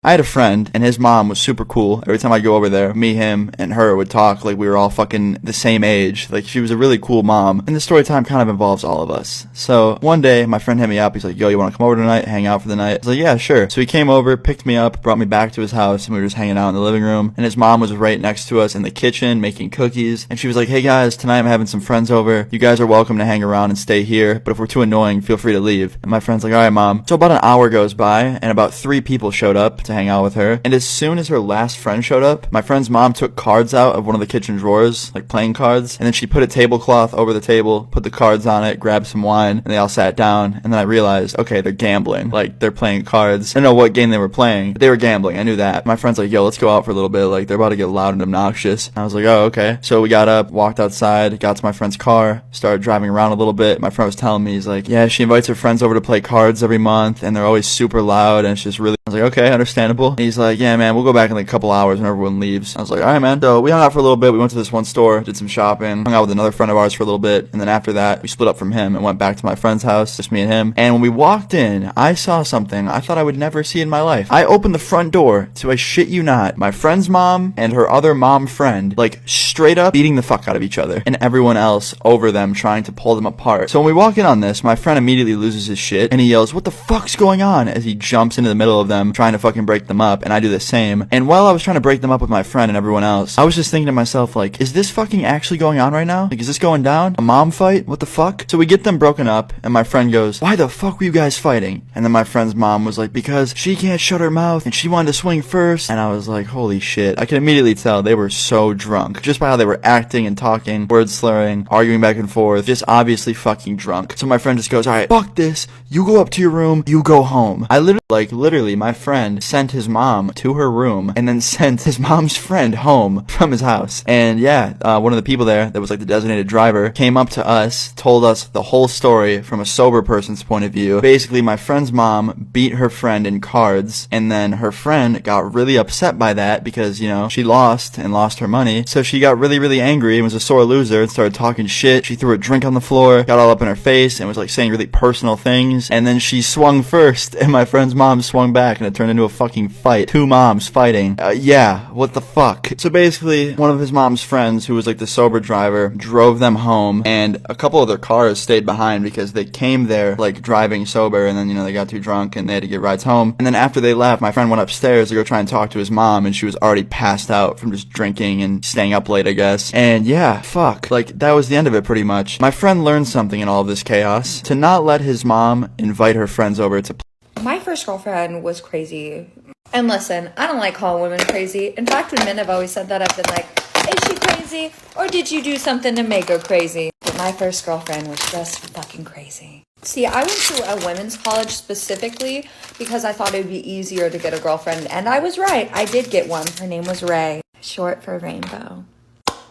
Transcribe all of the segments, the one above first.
I had a friend, and his mom was super cool. Every time I go over there, me, him, and her would talk like we were all fucking the same age. Like, she was a really cool mom. And the story time kind of involves all of us. So, one day, my friend hit me up. He's like, yo, you want to come over tonight, hang out for the night? I was like, yeah, sure. So he came over, picked me up, brought me back to his house, and we were just hanging out in the living room. And his mom was right next to us in the kitchen, making cookies. And she was like, hey guys, tonight I'm having some friends over. You guys are welcome to hang around and stay here, but if we're too annoying, feel free to leave. And my friend's like, alright, mom. So about an hour goes by, and about 3 people showed up to hang out with her. And as soon as her last friend showed up, my friend's mom took cards out of one of the kitchen drawers, like playing cards, and then she put a tablecloth over the table, put the cards on it, grabbed some wine, and they all sat down. And then I realized, okay, they're gambling. Like, they're playing cards. I don't know what game they were playing, but they were gambling. I knew that. My friend's like, yo, let's go out for a little bit. Like, they're about to get loud and obnoxious. And I was like, oh, okay. So we got up, walked outside, got to my friend's car, started driving around a little bit. My friend was telling me, he's like, yeah, she invites her friends over to play cards every month, and they're always super loud, and it's just really... I was like, okay, understandable. And he's like, yeah, man, we'll go back in like a couple hours when everyone leaves. I was like, alright, man. So we hung out for a little bit. We went to this one store, did some shopping, hung out with another friend of ours for a little bit, and then after that, we split up from him and went back to my friend's house, just me and him. And when we walked in, I saw something I thought I would never see in my life. I opened the front door to, I shit you not, my friend's mom and her other mom friend, like, straight up beating the fuck out of each other, and everyone else over them trying to pull them apart. So when we walk in on this, my friend immediately loses his shit, and he yells, what the fuck's going on? As he jumps into the middle of them, trying to fucking break them up, and I do the same. And while I was trying to break them up with my friend and everyone else, I was just thinking to myself, like, is this fucking actually going on right now? Like, is this going down? A mom fight? What the fuck? So we get them broken up, and my friend goes, why the fuck were you guys fighting? And then my friend's mom was like, because she can't shut her mouth, and she wanted to swing first. And I was like, holy shit. I could immediately tell they were so drunk, just by how they were acting and talking, word slurring, arguing back and forth, just obviously fucking drunk. So my friend just goes, alright, fuck this. You go up to your room, you go home. I literally, my friend sent his mom to her room and then sent his mom's friend home from his house. And yeah, one of the people there that was like the designated driver came up to us, told us the whole story from a sober person's point of view. Basically, my friend's mom beat her friend in cards, and then her friend got really upset by that because, you know, she lost her money. So she got really, really angry and was a sore loser and started talking shit. She threw a drink on the floor, got all up in her face, and was like saying really personal things. And then she swung first, and my friend's mom swung back, and it turned into a fucking fight. 2 moms fighting. Yeah, what the fuck? So basically, one of his mom's friends, who was like the sober driver, drove them home, and a couple of their cars stayed behind because they came there like driving sober, and then, you know, they got too drunk and they had to get rides home. And then after they left, my friend went upstairs to go try and talk to his mom, and she was already passed out from just drinking and staying up late, I guess. And yeah, fuck. Like, that was the end of it pretty much. My friend learned something in all of this chaos. To not let his mom invite her friends over to My first girlfriend was crazy. And listen, I don't like calling women crazy. In fact, when men have always said that, I've been like, is she crazy? Or did you do something to make her crazy? But my first girlfriend was just fucking crazy. See, I went to a women's college specifically because I thought it would be easier to get a girlfriend. And I was right. I did get one. Her name was Ray, short for Rainbow.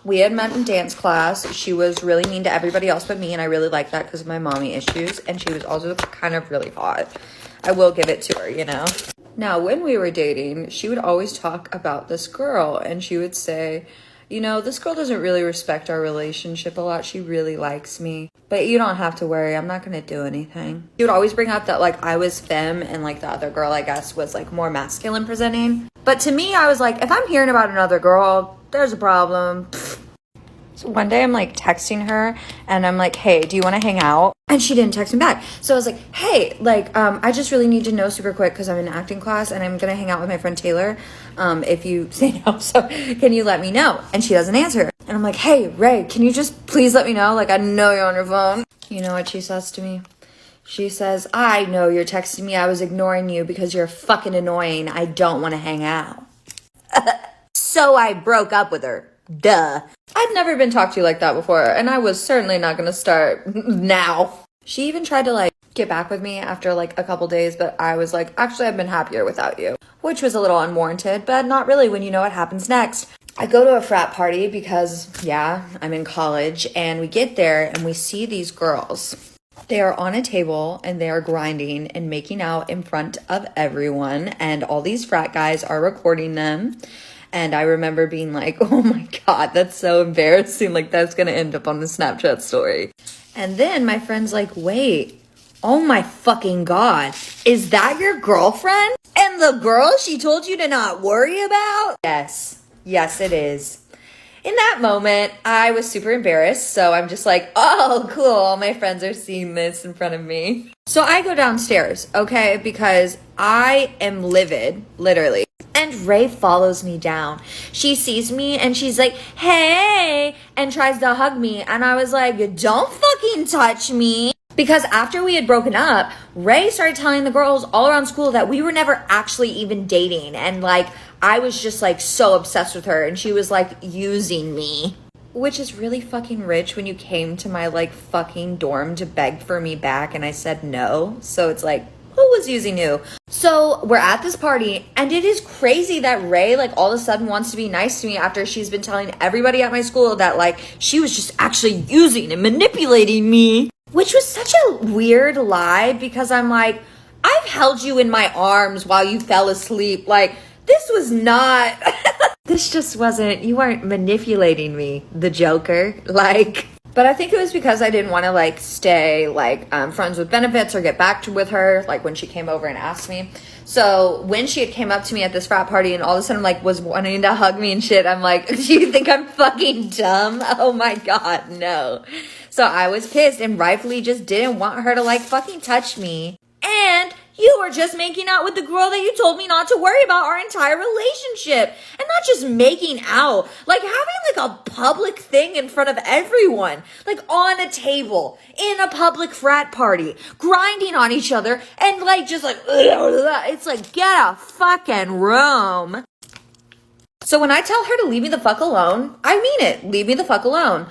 We had met in dance class. She was really mean to everybody else but me, and I really liked that because of my mommy issues. And she was also kind of really hot. I will give it to her, you know. Now, when we were dating, she would always talk about this girl, and she would say, you know, this girl doesn't really respect our relationship a lot. She really likes me, but you don't have to worry. I'm not going to do anything. She would always bring up that, like, I was femme and, like, the other girl, I guess, was, like, more masculine presenting. But to me, I was like, if I'm hearing about another girl, there's a problem. So one day I'm like texting her and I'm like, hey, do you want to hang out? And she didn't text me back. So I was like, hey, like, I just really need to know super quick because I'm in acting class and I'm going to hang out with my friend Taylor. If you say no, so can you let me know? And she doesn't answer. And I'm like, hey, Ray, can you just please let me know? Like, I know you're on your phone. You know what she says to me? She says, I know you're texting me. I was ignoring you because you're fucking annoying. I don't want to hang out. So I broke up with her. Duh. I've never been talked to like that before, and I was certainly not gonna start now. She even tried to like get back with me after like a couple days, but I was like, actually, I've been happier without you, which was a little unwarranted, but not really when you know what happens next. I go to a frat party because, yeah, I'm in college, and we get there and we see these girls. They are on a table and they are grinding and making out in front of everyone, and all these frat guys are recording them. And I remember being like, oh my God, that's so embarrassing. Like, that's going to end up on the Snapchat story. And then my friend's like, wait, oh my fucking God, is that your girlfriend? Ew, And the girl she told you to not worry about? Yes. Yes, it is. In that moment, I was super embarrassed, so I'm just like, oh, cool, all my friends are seeing this in front of me. So I go downstairs, okay, because I am livid, literally. And Ray follows me down. She sees me and she's like, hey, and tries to hug me. And I was like, don't fucking touch me. Because after we had broken up, Ray started telling the girls all around school that we were never actually even dating. And like, I was just like so obsessed with her and she was like using me. Which is really fucking rich when you came to my like fucking dorm to beg for me back and I said no. So it's like, who was using who? So we're at this party and it is crazy that Ray like all of a sudden wants to be nice to me after she's been telling everybody at my school that like she was just actually using and manipulating me. Which was such a weird lie because I'm like, I've held you in my arms while you fell asleep. Like, this was not, this just wasn't, you weren't manipulating me, the Joker. Like, but I think it was because I didn't want to like stay like friends with benefits or get back with her like when she came over and asked me. So when she had came up to me at this frat party and all of a sudden like was wanting to hug me and shit, I'm like, do you think I'm fucking dumb? Oh my God, no. So I was pissed and rightfully just didn't want her to like fucking touch me. And you were just making out with the girl that you told me not to worry about our entire relationship. And not just making out, like having like a public thing in front of everyone, like on a table, in a public frat party, grinding on each other and like just like, it's like, get a fucking room. So when I tell her to leave me the fuck alone, I mean it. Leave me the fuck alone.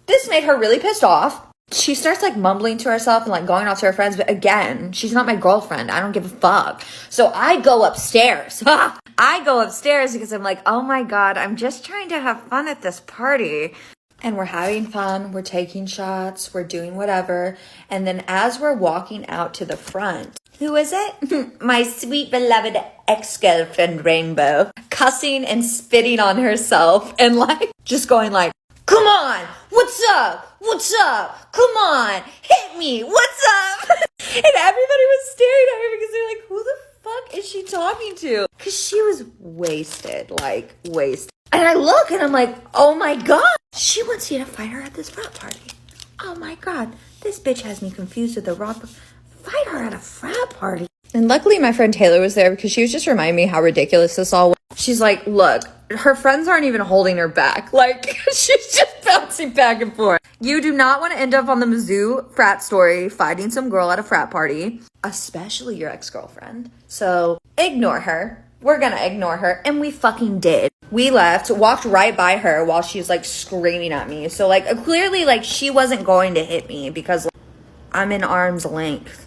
This made her really pissed off. She starts like mumbling to herself and like going off to her friends. But again, she's not my girlfriend. I don't give a fuck. So I go upstairs. I go upstairs because I'm like, oh my God, I'm just trying to have fun at this party. And we're having fun. We're taking shots. We're doing whatever. And then as we're walking out to the front, who is it? My sweet beloved ex-girlfriend Rainbow, cussing and spitting on herself and like just going like, come on, what's up? What's up? Come on, hit me, what's up? And everybody was staring at her because they're like, who the fuck is she talking to? Because she was wasted, like wasted. And I look and I'm like, oh my God, she wants you to fight her at this frat party. Oh my God, this bitch has me confused with the wrong. Fight her at a frat party. And luckily my friend Taylor was there because she was just reminding me how ridiculous this all was. She's like, look, her friends aren't even holding her back. Like, she's just bouncing back and forth. You do not want to end up on the Mizzou frat story fighting some girl at a frat party, especially your ex-girlfriend. So ignore her. We're gonna ignore her. And we fucking did. We left, walked right by her while she was like screaming at me. So like clearly like she wasn't going to hit me because like, I'm in arm's length.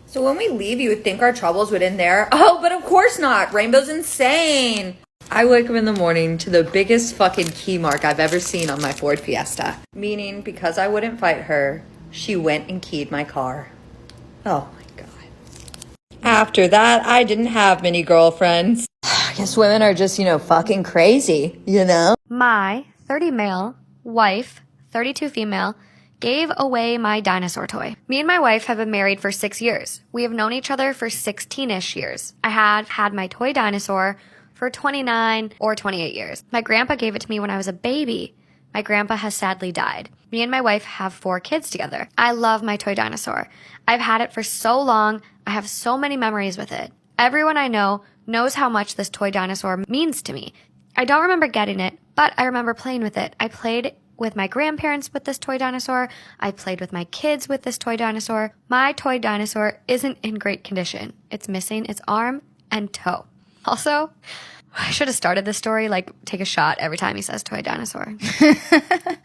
So when we leave, you would think our troubles would end there. Oh, but of course not. Rainbow's insane. I wake up in the morning to the biggest fucking key mark I've ever seen on my Ford Fiesta. Meaning, because I wouldn't fight her, she went and keyed my car. Oh my God. After that, I didn't have many girlfriends. I guess women are just, fucking crazy, My 30 male wife, 32 female, gave away my dinosaur toy. Me and my wife have been married for 6 years. We have known each other for 16-ish years. I had my toy dinosaur for 29 or 28 years. My grandpa gave it to me when I was a baby. My grandpa has sadly died. Me and my wife have 4 kids together. I love my toy dinosaur. I've had it for so long. I have so many memories with it. Everyone I know knows how much this toy dinosaur means to me. I don't remember getting it, but I remember playing with it. I played with my grandparents with this toy dinosaur. I played with my kids with this toy dinosaur. My toy dinosaur isn't in great condition. It's missing its arm and toe. Also, I should have started this story like take a shot every time he says toy dinosaur.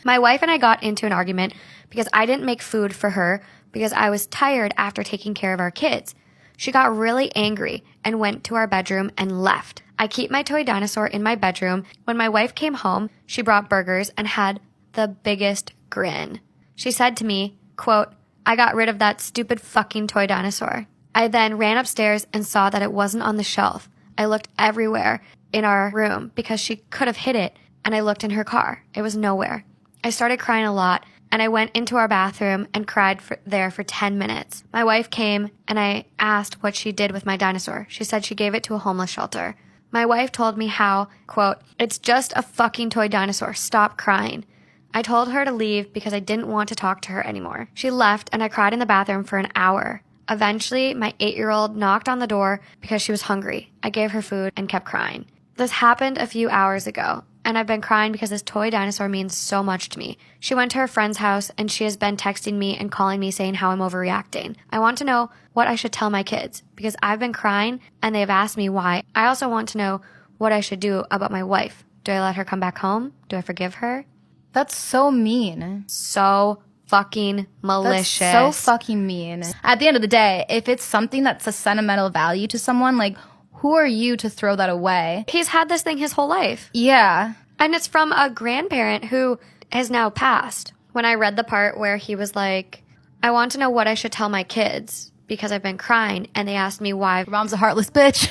My wife and I got into an argument because I didn't make food for her because I was tired after taking care of our kids. She got really angry and went to our bedroom and left. I keep my toy dinosaur in my bedroom. When my wife came home, she brought burgers and had the biggest grin. She said to me, quote, I got rid of that stupid fucking toy dinosaur. I then ran upstairs and saw that it wasn't on the shelf. I looked everywhere in our room because she could have hid it, and I looked in her car. It was nowhere. I started crying a lot, and I went into our bathroom and cried there for 10 minutes. My wife came and I asked what she did with my dinosaur. She said she gave it to a homeless shelter. My wife told me how, quote, "It's just a fucking toy dinosaur. Stop crying." I told her to leave because I didn't want to talk to her anymore. She left and I cried in the bathroom for an hour. Eventually, my 8-year-old knocked on the door because she was hungry. I gave her food and kept crying. This happened a few hours ago, and I've been crying because this toy dinosaur means so much to me. She went to her friend's house, and she has been texting me and calling me saying how I'm overreacting. I want to know what I should tell my kids because I've been crying, and they've asked me why. I also want to know what I should do about my wife. Do I let her come back home? Do I forgive her? That's so mean. So fucking malicious. That's so fucking mean. At the end of the day, if it's something that's a sentimental value to someone, like, who are you to throw that away? He's had this thing his whole life. Yeah. And it's from a grandparent who has now passed. When I read the part where he was like, I want to know what I should tell my kids because I've been crying, and they asked me why. Your mom's a heartless bitch.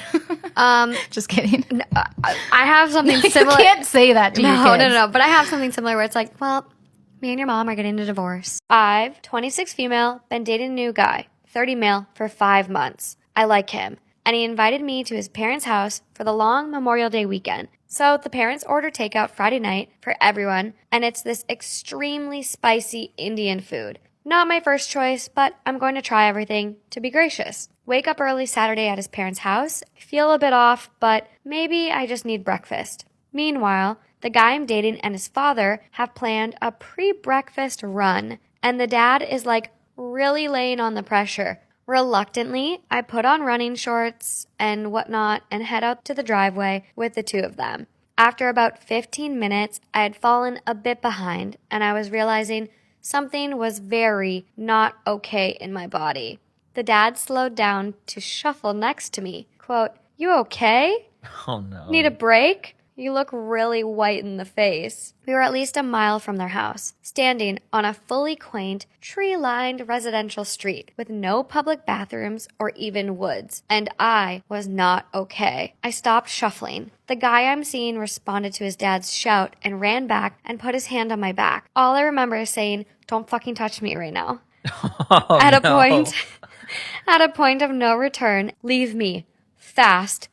Just kidding. I have something similar. You can't say that to your kids. No. But I have something similar where it's like, well, me and your mom are getting a divorce. I've 26 female, been dating a new guy, 30 male, for 5 months. I like him. And he invited me to his parents' house for the long Memorial Day weekend. So the parents ordered takeout Friday night for everyone, and it's this extremely spicy Indian food. Not my first choice, but I'm going to try everything to be gracious. Wake up early Saturday at his parents' house. Feel a bit off, but maybe I just need breakfast. Meanwhile, the guy I'm dating and his father have planned a pre-breakfast run, and the dad is like really laying on the pressure. Reluctantly, I put on running shorts and whatnot and head out to the driveway with the two of them. After about 15 minutes, I had fallen a bit behind, and I was realizing something was very not okay in my body. The dad slowed down to shuffle next to me. Quote, "You okay? Oh no. Need a break? You look really white in the face." We were at least a mile from their house, standing on a fully quaint, tree-lined residential street with no public bathrooms or even woods, and I was not okay. I stopped shuffling. The guy I'm seeing responded to his dad's shout and ran back and put his hand on my back. All I remember is saying, "Don't fucking touch me right now." Oh, At a point of no return, "Leave me. Fast.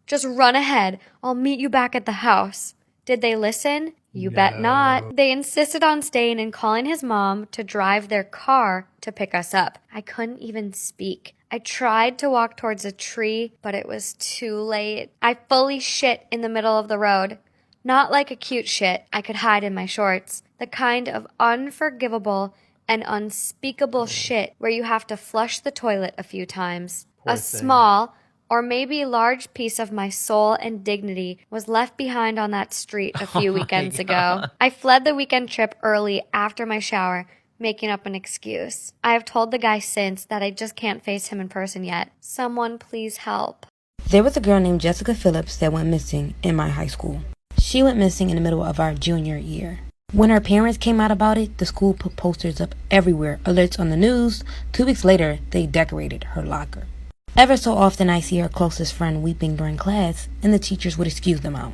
Just run ahead. I'll meet you back at the house." Did they listen? You bet not. They insisted on staying and calling his mom to drive their car to pick us up. I couldn't even speak. I tried to walk towards a tree, but it was too late. I fully shit in the middle of the road. Not like a cute shit I could hide in my shorts. The kind of unforgivable and unspeakable shit where you have to flush the toilet a few times. Poor A thing. small or maybe large piece of my soul and dignity was left behind on that street a few weekends ago. I fled the weekend trip early after my shower, making up an excuse. I have told the guy since that I just can't face him in person yet. Someone please help. There was a girl named Jessica Phillips that went missing in my high school. She went missing in the middle of our junior year. When her parents came out about it, the school put posters up everywhere, alerts on the news. 2 weeks later, they decorated her locker. Ever so often, I see her closest friend weeping during class, and the teachers would excuse them out.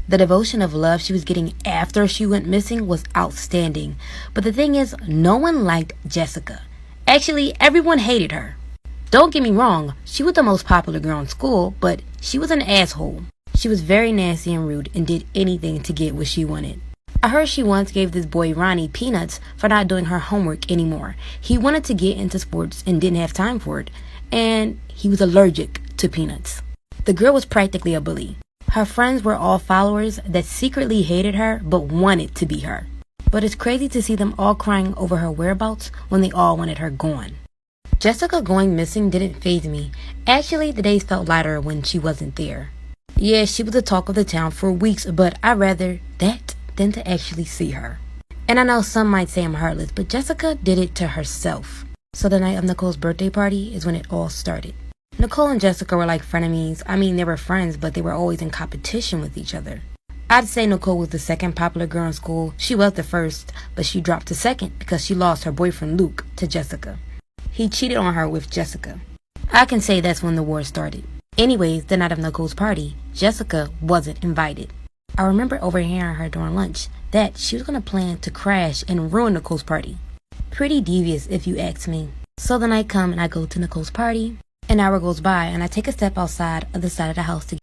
The devotion of love she was getting after she went missing was outstanding. But the thing is, no one liked Jessica. Actually, everyone hated her. Don't get me wrong, she was the most popular girl in school, but she was an asshole. She was very nasty and rude and did anything to get what she wanted. I heard she once gave this boy Ronnie peanuts for not doing her homework anymore. He wanted to get into sports and didn't have time for it, and he was allergic to peanuts. The girl was practically a bully. Her friends were all followers that secretly hated her but wanted to be her. But it's crazy to see them all crying over her whereabouts when they all wanted her gone. Jessica going missing didn't faze me. Actually, the days felt lighter when she wasn't there. Yeah, she was the talk of the town for weeks, but I'd rather that than to actually see her. And I know some might say I'm heartless, but Jessica did it to herself. So the night of Nicole's birthday party is when it all started. Nicole and Jessica were like frenemies. I mean, they were friends, but they were always in competition with each other. I'd say Nicole was the second popular girl in school. She was the first, but she dropped to second because she lost her boyfriend Luke to Jessica. He cheated on her with Jessica. I can say that's when the war started. Anyways, the night of Nicole's party, Jessica wasn't invited. I remember overhearing her during lunch that she was going to plan to crash and ruin Nicole's party. Pretty devious if you ask me. So the night comes and I go to Nicole's party. An hour goes by and I take a step outside of the side of the house to